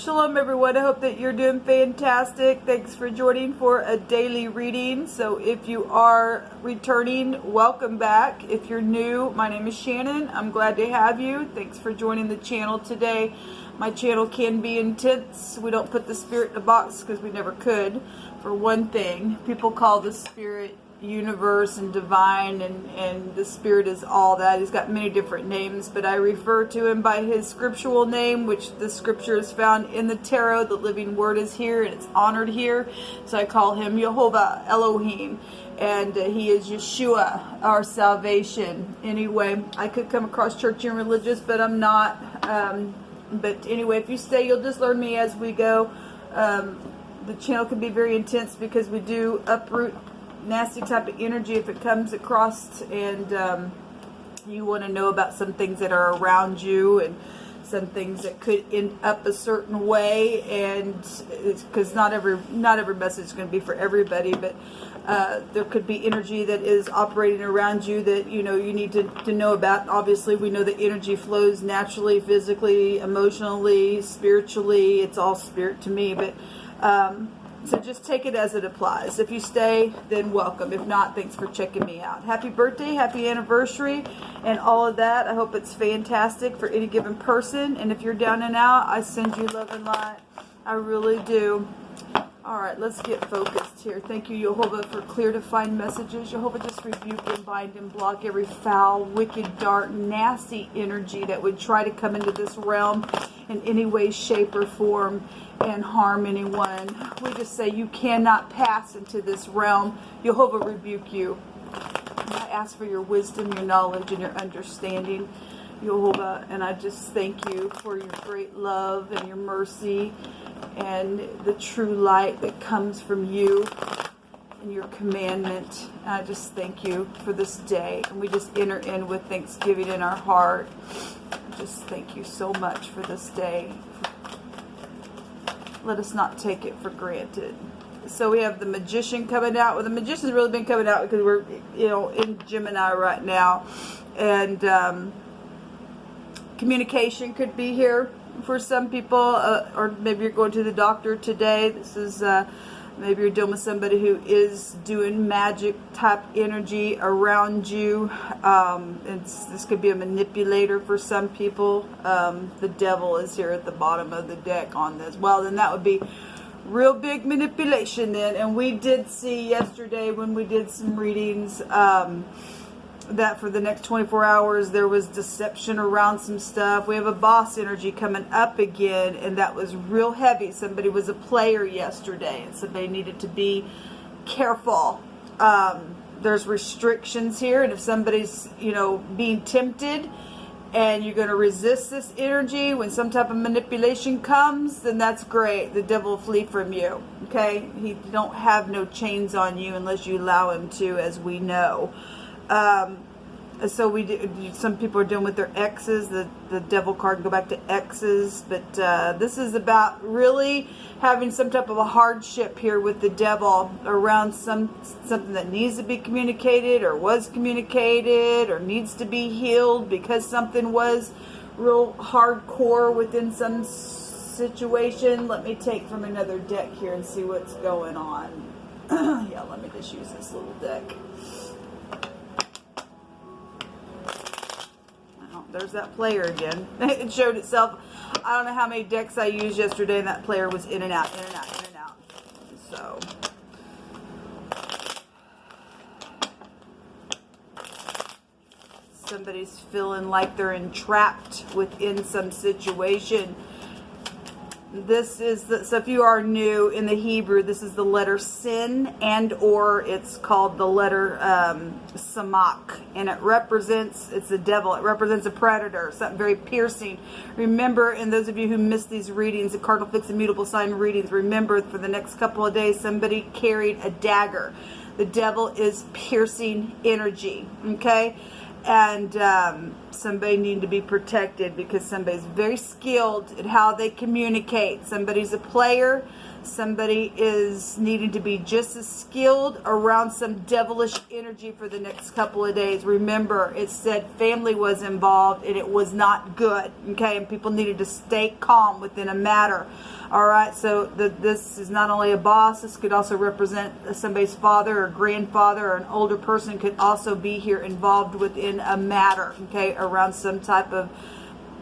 Shalom everyone, I hope that you're doing fantastic. Thanks for joining for a daily reading. So if you are returning, welcome back. If you're new, my name is Shannon. I'm glad to have you. Thanks for joining the channel today. My channel can be intense. We don't put the spirit in a box because we never could. For one thing, people call the spirit universe and divine, and the spirit is all that. He's got many different names, but I refer to him by his scriptural name, which the scripture is found in the tarot. The living word is here and it's honored here, so I call him Jehovah Elohim, and he is Yeshua, our salvation. Anyway, I could come across churchy and religious, but I'm not. But anyway, if you stay, you'll just learn me as we go. The channel can be very intense because we do uproot nasty type of energy if it comes across, and you want to know about some things that are around you and some things that could end up a certain way, and it's because not every message is going to be for everybody, but there could be energy that is operating around you that you need to know about. Obviously, we know that energy flows naturally, physically, emotionally, spiritually. It's all spirit to me, but so just take it as it applies. If you stay, then welcome. If not, thanks for checking me out. Happy birthday, happy anniversary, and all of that. I hope it's fantastic for any given person. And if you're down and out, I send you love and light. I really do. All right, let's get focused here. Thank you, Jehovah, for clear, defined messages. Jehovah, just rebuke and bind and block every foul, wicked, dark, nasty energy that would try to come into this realm in any way, shape, or form and harm anyone. We just say you cannot pass into this realm. Jehovah, rebuke you. I ask for your wisdom, your knowledge, and your understanding, Jehovah, and I just thank you for your great love and your mercy and the true light that comes from you and your commandment. And I just thank you for this day, and we just enter in with thanksgiving in our heart. Just thank you so much for this day. Let us not take it for granted. So we have the Magician coming out. Well, the Magician's really been coming out because we're in Gemini right now, and communication could be here for some people, or maybe you're going to the doctor today. This is maybe you're dealing with somebody who is doing magic type energy around you. This could be a manipulator for some people. The devil is here at the bottom of the deck on this. Well, then that would be real big manipulation then. And we did see yesterday when we did some readings that for the next 24 hours there was deception around some stuff. We have a boss energy coming up again, and that was real heavy. Somebody was a player yesterday, and somebody needed to be careful. There's restrictions here, and if somebody's being tempted and you're going to resist this energy when some type of manipulation comes, then that's great. The devil will flee from you. Okay, he don't have no chains on you unless you allow him to, as we know. So some people are dealing with their exes. The devil card can go back to exes, but this is about really having some type of a hardship here with the devil around something that needs to be communicated, or was communicated, or needs to be healed because something was real hardcore within some situation. Let me take from another deck here and see what's going on. Yeah, let me just use this little deck. There's that player again. It showed itself. I don't know how many decks I used yesterday, and that player was in and out, in and out, in and out. So somebody's feeling like they're entrapped within some situation. This is so if you are new in the Hebrew, this is the letter sin, and or it's called the letter samach, and it's the devil. It represents a predator, something very piercing. Remember, and those of you who missed these readings, the cardinal-fixed-mutable sign readings, remember for the next couple of days somebody carried a dagger. The devil is piercing energy, okay? And somebody needing to be protected because somebody's very skilled at how they communicate. Somebody's a player. Somebody is needing to be just as skilled around some devilish energy for the next couple of days. Remember, it said family was involved and it was not good. Okay, and people needed to stay calm within a matter. All right, so this is not only a boss. This could also represent somebody's father or grandfather, or an older person could also be here involved within a matter. Okay, around some type of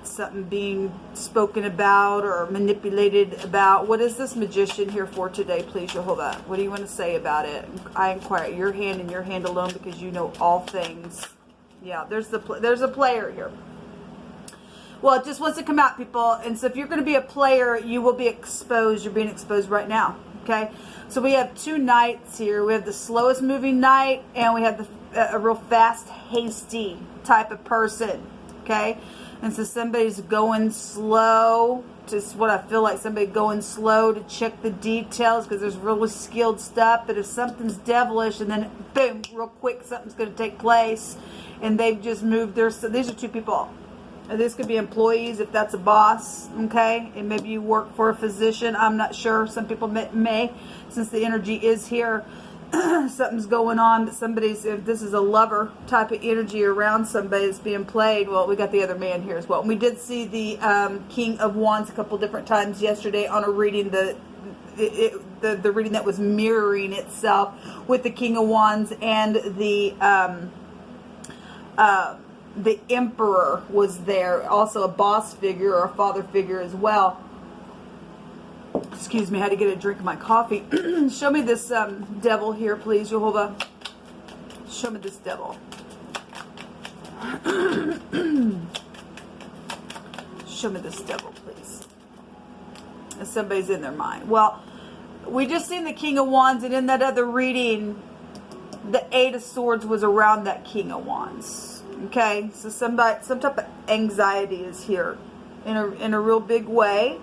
something being spoken about or manipulated about. What is this magician here for today, please, Jehovah? What do you want to say about it? I inquire your hand and your hand alone, because you know all things. Yeah, there's a player here. Well, it just wants to come out, people. And so if you're going to be a player, you will be exposed. You're being exposed right now. Okay, so we have two knights here. We have the slowest moving knight, and we have a real fast, hasty type of person. Okay, and so somebody's going slow. Just what I feel like, somebody going slow to check the details, because there's really skilled stuff. But if something's devilish, and then boom, real quick, something's going to take place, and they've just moved their. So these are two people. This could be employees if that's a boss, okay? And maybe you work for a physician. I'm not sure. Some people may, since the energy is here, something's going on. But somebody's, if this is a lover type of energy around somebody that's being played, well, we got the other man here as well. And we did see the King of Wands a couple different times yesterday on a reading, the reading that was mirroring itself with the King of Wands, and the Emperor was there, also a boss figure or a father figure as well. Excuse me, I had to get a drink of my coffee. Show me this devil here, please, Jehovah. Show me this devil. Show me this devil, please. And somebody's in their mind. Well, we just seen the King of Wands, and in that other reading, the Eight of Swords was around that King of Wands. Okay, so some type of anxiety is here in a real big way.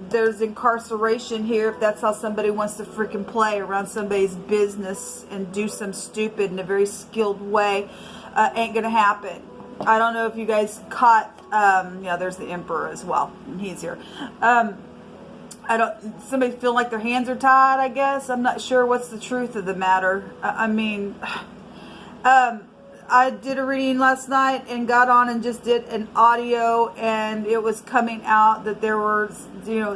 There's incarceration here, if that's how somebody wants to freaking play around somebody's business and do some stupid in a very skilled way. Ain't gonna happen. I don't know if you guys caught, yeah, there's the Emperor as well, and he's here. Somebody feel like their hands are tied, I guess. I'm not sure what's the truth of the matter. I did a reading last night and got on and just did an audio, and it was coming out that there were,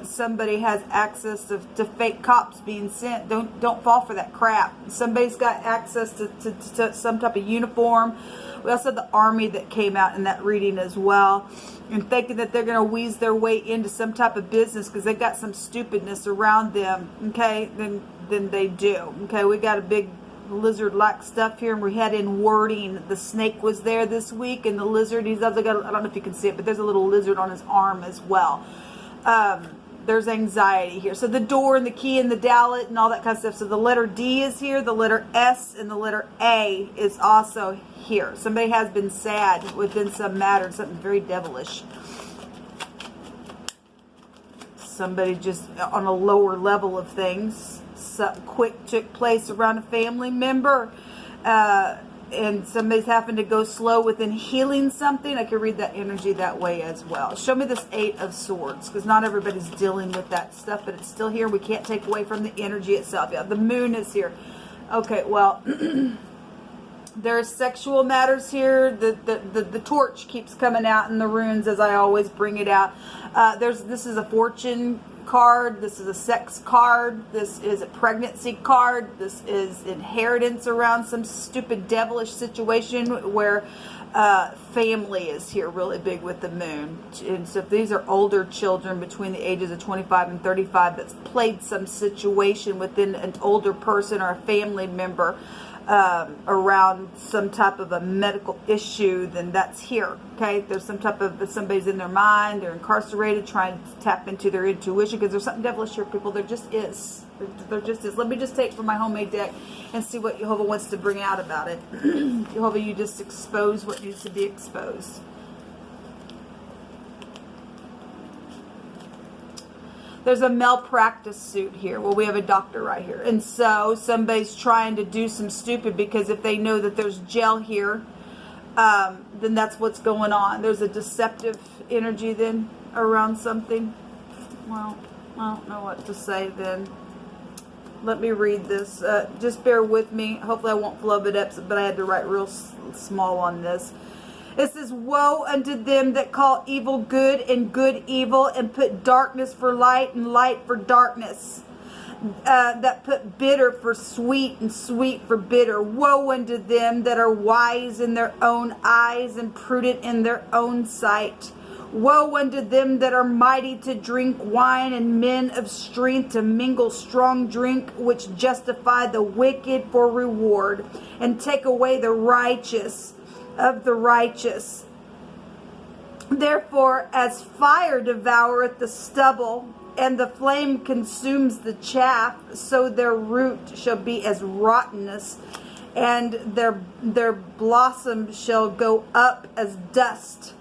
somebody has access to fake cops being sent. Don't fall for that crap. Somebody's got access to some type of uniform. We also had the army that came out in that reading as well, and thinking that they're going to wheeze their way into some type of business because they got some stupidness around them. Okay, then they do. Okay, we got a big lizard-like stuff here, and we had in wording. The snake was there this week, and the lizard, he's also got, I don't know if you can see it, but there's a little lizard on his arm as well. There's anxiety here. So the door and the key and the dowlet and all that kind of stuff. So the letter D is here, the letter S and the letter A is also here. Somebody has been sad within some matter, something very devilish. Somebody just on a lower level of things. Something quick took place around a family member, and somebody's having to go slow within healing something. I can read that energy that way as well. Show me this Eight of Swords, because not everybody's dealing with that stuff, but it's still here. We can't take away from the energy itself. Yeah, the moon is here. Okay, well, there's sexual matters here. The torch keeps coming out in the runes as I always bring it out. This is a fortune card. This is a sex card. This is a pregnancy card. This is inheritance around some stupid devilish situation where family is here really big with the moon. And so if these are older children between the ages of 25 and 35 that's played some situation within an older person or a family member around some type of a medical issue, then that's here. Okay, there's some type of, somebody's in their mind, they're incarcerated, trying to tap into their intuition, because there's something devilish here, people. There just is. There just is. Let me just take from my homemade deck and see what Jehovah wants to bring out about it. Jehovah, you just expose what needs to be exposed. There's a malpractice suit here. Well, we have a doctor right here. And so somebody's trying to do some stupid, because if they know that there's gel here, then that's what's going on. There's a deceptive energy then around something. Well, I don't know what to say then. Let me read this. Just bear with me. Hopefully I won't flub it up, but I had to write real small on this. It says, woe unto them that call evil good and good evil, and put darkness for light and light for darkness. That put bitter for sweet and sweet for bitter. Woe unto them that are wise in their own eyes and prudent in their own sight. Woe unto them that are mighty to drink wine, and men of strength to mingle strong drink, which justify the wicked for reward, and take away the righteous of the righteous. Therefore, as fire devoureth the stubble, and the flame consumes the chaff, so their root shall be as rottenness, and their blossom shall go up as dust,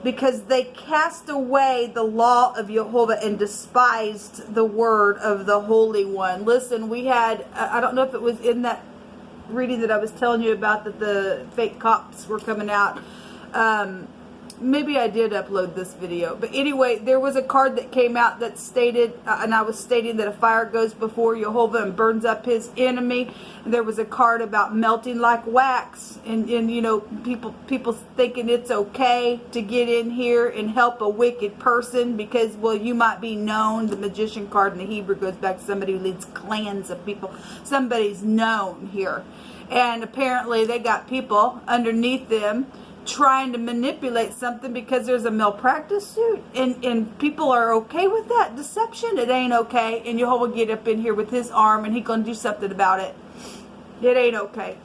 because they cast away the law of Jehovah and despised the word of the Holy One. Listen, we had, I don't know if it was in that reading that I was telling you about, that the fake cops were coming out. Maybe I did upload this video, but anyway, there was a card that came out that stated, and I was stating that a fire goes before Jehovah and burns up his enemy. And there was a card about melting like wax, and you know, people thinking it's okay to get in here and help a wicked person because, well, you might be known. The magician card in the Hebrew goes back to somebody who leads clans of people. Somebody's known here, and apparently they got people underneath them trying to manipulate something because there's a malpractice suit, and people are okay with that deception. It ain't okay, and Jehovah will get up in here with his arm and he gonna do something about it. It ain't okay.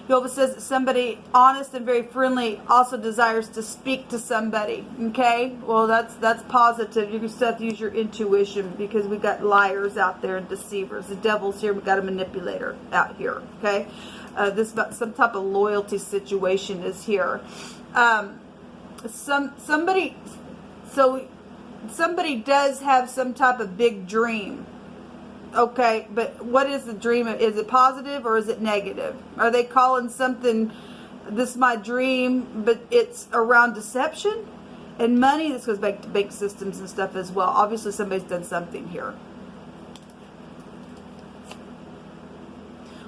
Jehovah says that somebody honest and very friendly also desires to speak to somebody. Okay, well, that's positive. You just have to use your intuition, because we got liars out there and deceivers. The devil's here. We got a manipulator out here. Okay. Some type of loyalty situation is here. Somebody does have some type of big dream. Okay, but what is the dream? Is it positive or is it negative? Are they calling something, this is my dream, but it's around deception and money? This goes back to bank systems and stuff as well. Obviously somebody's done something here.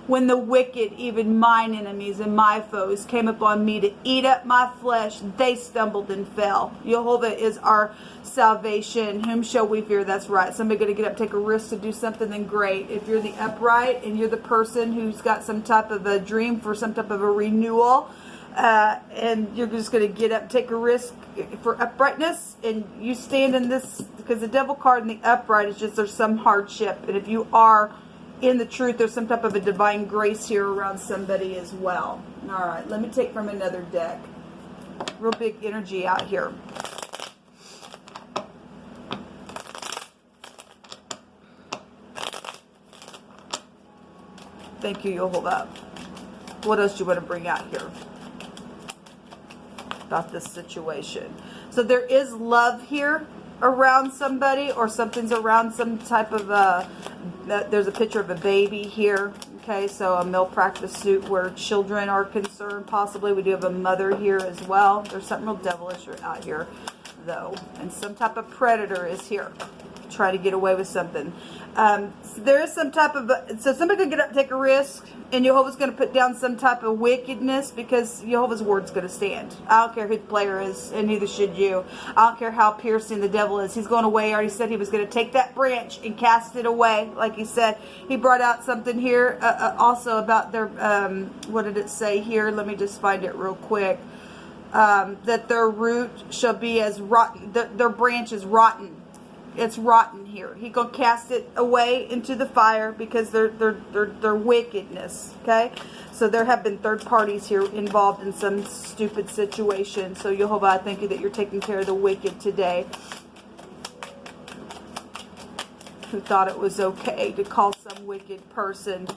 When the wicked, even mine enemies and my foes, came upon me to eat up my flesh, they stumbled and fell. Jehovah is our salvation. Whom shall we fear? That's right. Somebody going to get up, take a risk to do something, then great. If you're the upright and you're the person who's got some type of a dream for some type of a renewal, and you're just going to get up, take a risk for uprightness, and you stand in this, because the devil card in the upright is just there's some hardship. And if you are in the truth, there's some type of a divine grace here around somebody as well. All right, let me take from another deck. Real big energy out here. Thank you, Jehovah. What else do you want to bring out here about this situation? So there is love here around somebody, or something's around some type of there's a picture of a baby here. Okay, so a malpractice suit where children are concerned, possibly. We do have a mother here as well. There's something real devilish out here, though, and some type of predator is here, try to get away with something. So there is some type of, so somebody could get up and take a risk, and Jehovah's going to put down some type of wickedness, because Jehovah's word's going to stand. I don't care who the player is, and neither should you. I don't care how piercing the devil is. He's going away. He already said he was going to take that branch and cast it away, like he said. He brought out something here also about their, what did it say here? Let me just find it real quick. That their root shall be as rotten, their branch is rotten. It's rotten here. He gonna cast it away into the fire, because their wickedness. Okay, so there have been third parties here involved in some stupid situation. So Jehovah, I thank you that you're taking care of the wicked today, who thought it was okay to call some wicked person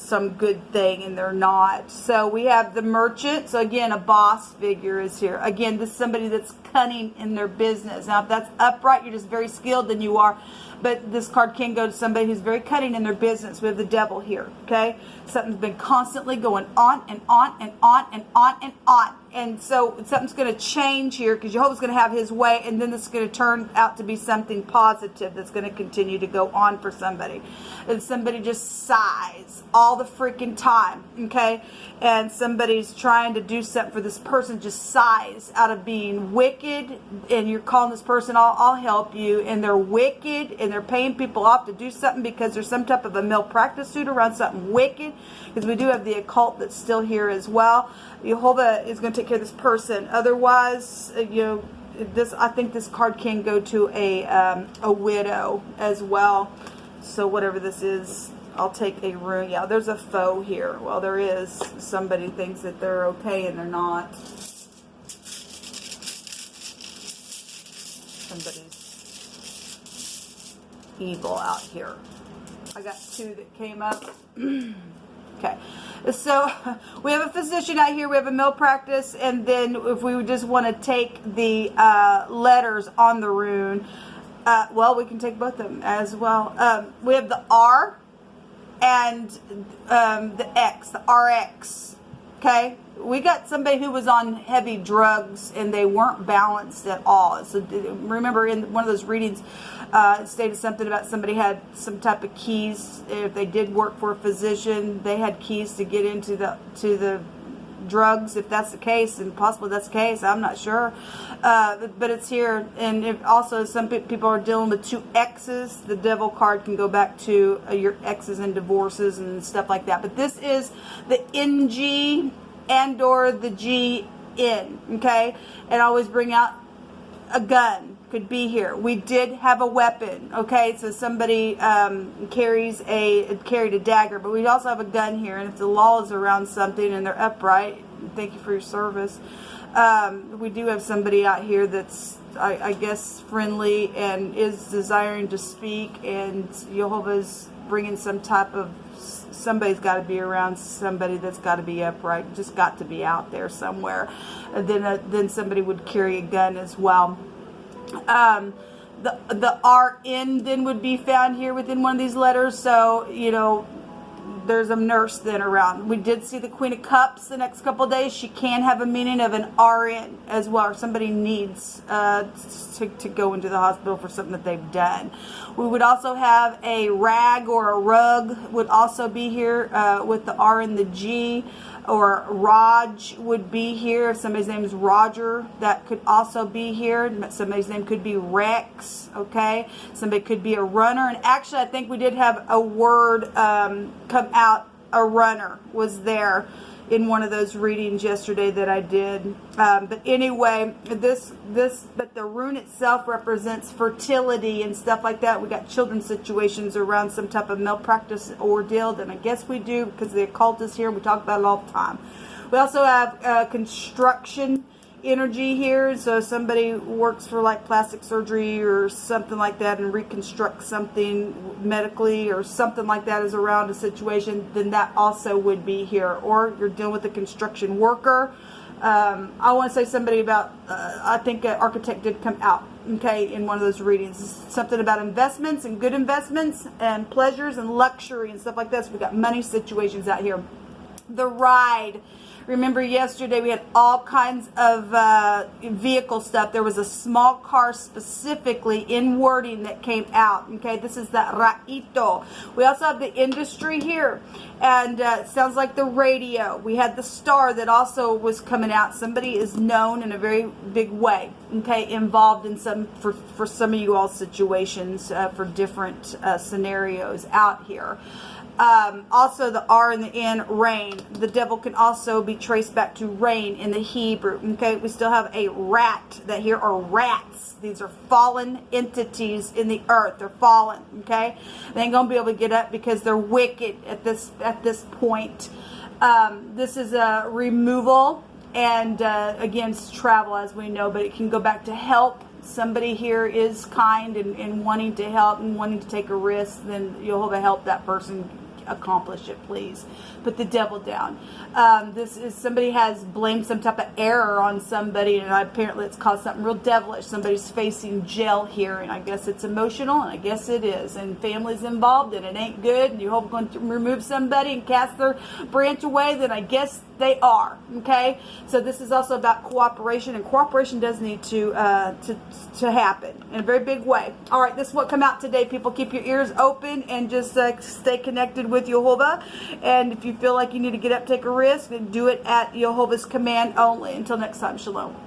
some good thing, and they're not. So we have the merchant. So again, a boss figure is here. Again, this is somebody that's cunning in their business. Now, if that's upright, you're just very skilled, then you are. But this card can go to somebody who's very cunning in their business. We have the devil here, okay? Something's been constantly going on and on and on and on and on. And so something's going to change here because Jehovah's going to have his way, and then this is going to turn out to be something positive that's going to continue to go on for somebody. And somebody just sighs all the freaking time, okay? And somebody's trying to do something for this person, just sighs out of being wicked, and you're calling this person, I'll help you, and they're wicked, and they're paying people off to do something because there's some type of a malpractice suit around something wicked, because we do have the occult that's still here as well. Jehovah is going to take care of this person. Otherwise, I think this card can go to a widow as well. So whatever this is, I'll take a rune. Yeah, there's a foe here. Well, there is. Somebody thinks that they're okay and they're not. Somebody's evil out here. I got two that came up. Okay, so we have a physician out here, we have a malpractice, and then if we just want to take the letters on the rune, well, we can take both of them as well. We have the R and the X, the RX, okay? We got somebody who was on heavy drugs and they weren't balanced at all. So remember in one of those readings, it stated something about somebody had some type of keys. If they did work for a physician, they had keys to get into the drugs, if that's the case, and possibly that's the case, I'm not sure. But it's here. And if also some people are dealing with two X's, the devil card can go back to your exes and divorces and stuff like that. But this is the NG and or the GN, okay? And always bring out a gun. Could be here. We did have a weapon, okay? So somebody carried a dagger, but we also have a gun here. And if the law is around something and they're upright, thank you for your service. We do have somebody out here that's, I guess, friendly and is desiring to speak, and Jehovah's bringing some type of, somebody's got to be around somebody that's got to be upright, just got to be out there somewhere. And then somebody would carry a gun as well. The RN then would be found here within one of these letters. So, there's a nurse then around. We did see the Queen of Cups the next couple of days. She can have a meaning of an RN as well, or somebody needs to go into the hospital for something that they've done. We would also have a rag or a rug would also be here with the R and the G. Or Raj would be here. If somebody's name is Roger, that could also be here. Somebody's name could be Rex, okay? Somebody could be a runner. And actually, I think we did have a word come out. A runner was there in one of those readings yesterday that I did. But anyway, but the rune itself represents fertility and stuff like that. We got children's situations around some type of malpractice ordeal, and I guess we do because the occult is here and we talk about it all the time. We also have construction energy here. So somebody works for like plastic surgery or something like that and reconstructs something medically or something like that is around a situation, then that also would be here. Or you're dealing with a construction worker. I want to say somebody about, I think an architect did come out, okay, in one of those readings. Something about investments and good investments and pleasures and luxury and stuff like that. So we got money situations out here. The ride. Remember yesterday we had all kinds of vehicle stuff. There was a small car specifically in wording that came out. Okay, this is the Raito. We also have the industry here. And it sounds like the radio. We had the star that also was coming out. Somebody is known in a very big way. Okay, involved in some, for some of you all situations, for different scenarios out here. Also the R and the N, rain. The devil can also be traced back to rain in the Hebrew. Okay, we still have a rat that here are rats. These are fallen entities in the earth. They're fallen. Okay, they ain't gonna be able to get up because they're wicked at this point. This is a removal and again it's travel as we know, but it can go back to help. Somebody here is kind and wanting to help and wanting to take a risk, then Jehovah help that person accomplish it, please. Put the devil down. This is somebody has blamed some type of error on somebody, and apparently it's caused something real devilish. Somebody's facing jail here, and I guess it's emotional, and I guess it is. And family's involved, and it ain't good, and you hope going to remove somebody and cast their branch away, then I guess they are. Okay, so this is also about cooperation, and cooperation does need to happen in a very big way. All right, this is what come out today, people. Keep your ears open and just stay connected with Yehovah. And if you feel like you need to get up, take a risk, then do it at Yehovah's command only. Until next time, shalom.